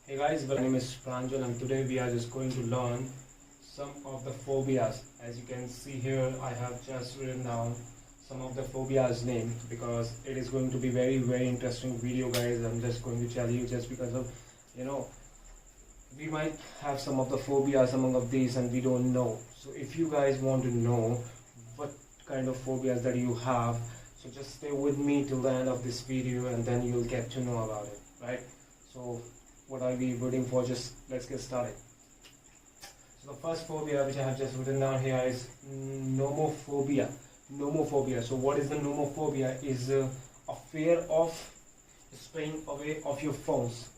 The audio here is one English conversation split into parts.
Hey guys, my name is Pranjal and today we are just going to learn some of the phobias. As you can see here, I have just written down some of the phobias name because it is going to be very interesting video, guys. I'm just going to tell you just because of, we might have some of the phobias among of these and we don't know. So if you guys want to know what kind of phobias that you have, so just stay with me till the end of this video and then you'll get to know about it, right? So what are we waiting for? Just let's get started. So the first phobia which I have just written down here is nomophobia. Nomophobia. So what is the nomophobia? Is a fear of staying away of your phones.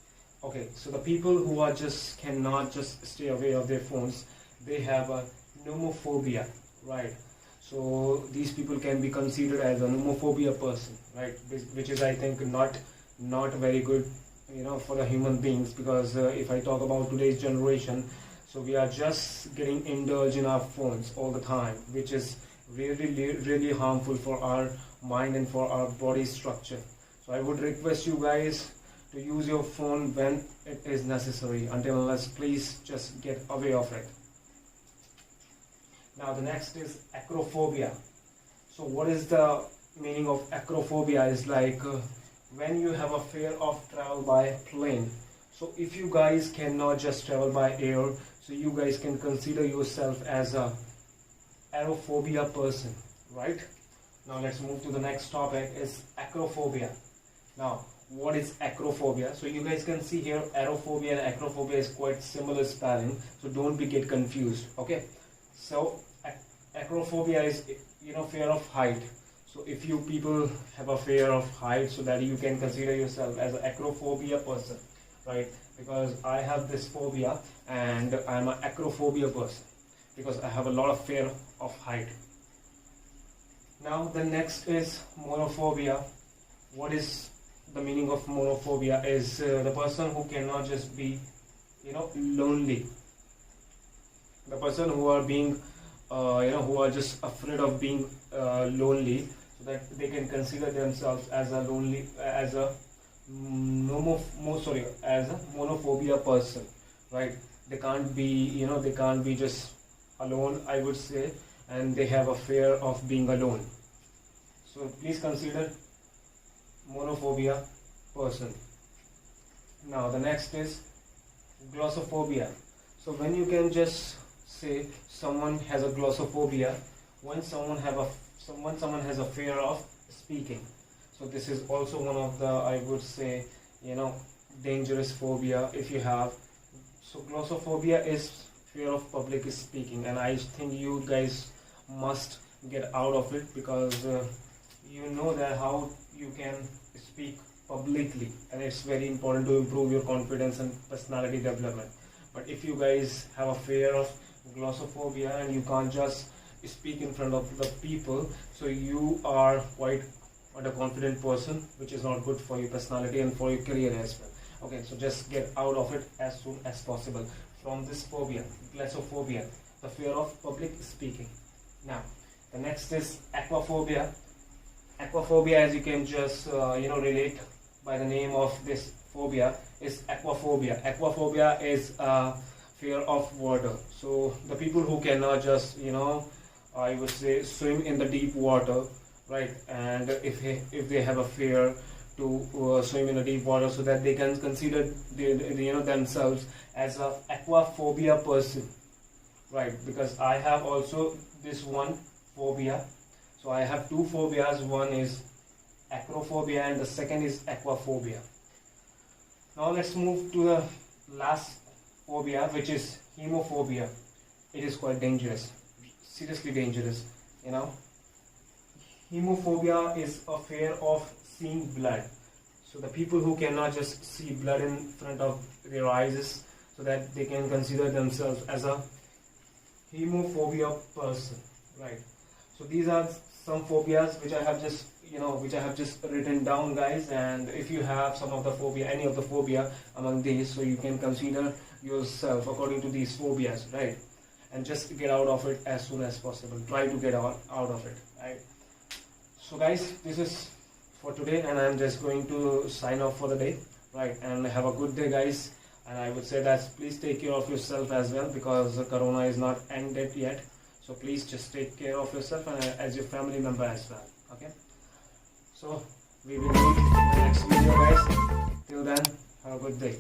Okay, so the people who are just cannot just stay away of their phones, they have a nomophobia, right? So these people can be considered as a nomophobia person, right? Which is, I think, not very good, for the human beings, because if I talk about today's generation, so we are just getting indulged in our phones all the time, which is really harmful for our mind and for our body structure. So I would request you guys to use your phone when it is necessary. Until unless, please just get away of it. Now the next is acrophobia. So what is the meaning of acrophobia? Is like when you have a fear of travel by plane. So if you guys cannot just travel by air, so you guys can consider yourself as a aerophobia person, right? Now let's move to the next topic, is acrophobia. Now what is acrophobia? So you guys can see here, aerophobia and acrophobia is quite similar spelling, so don't get confused. Okay, so acrophobia is fear of height. So if you people have a fear of height, so that you can consider yourself as an acrophobia person, right? Because I have this phobia and I'm an acrophobia person because I have a lot of fear of height. Now the next is monophobia. What is the meaning of monophobia? Is the person who cannot just be lonely. The person who are being who are just afraid of being lonely, so that they can consider themselves as a monophobia person, right? They can't be just alone, I would say, and they have a fear of being alone. So please consider monophobia person. Now the next is glossophobia. So when you can just say someone has a glossophobia, when someone has a fear of speaking. So this is also one of the, I would say, dangerous phobia if you have. So glossophobia is fear of public speaking, and I think you guys must get out of it, because you know that how you can speak publicly, and it's very important to improve your confidence and personality development. But if you guys have a fear of glossophobia and you can't just speak in front of the people, so you are quite a confident person, which is not good for your personality and for your career as well. Okay, so just get out of it as soon as possible from this phobia, glossophobia, the fear of public speaking. Now the next is aquaphobia. Aquaphobia, as you can just relate by the name of this phobia, is aquaphobia. Aquaphobia is fear of water. So the people who cannot just I would say swim in the deep water, right? And if they have a fear to swim in the deep water, so that they can consider themselves as a aquaphobia person, right? Because I have also this one phobia. So I have two phobias. One is acrophobia and the second is aquaphobia. Now let's move to the last phobia, which is hemophobia. It is quite dangerous, seriously dangerous. Hemophobia is a fear of seeing blood. So the people who cannot just see blood in front of their eyes, so that they can consider themselves as a hemophobia person, right? So these are some phobias which I have just written down, guys. And if you have some of the phobia, any of the phobia among these, so you can consider yourself according to these phobias, right? And just get out of it as soon as possible. Try to get out of it, right? So guys, this is for today, and I'm just going to sign off for the day, right? And have a good day, guys. And I would say that please take care of yourself as well, because the corona is not ended yet. So please just take care of yourself and as your family member as well. Okay. So we will meet in the next video, guys. Till then, have a good day.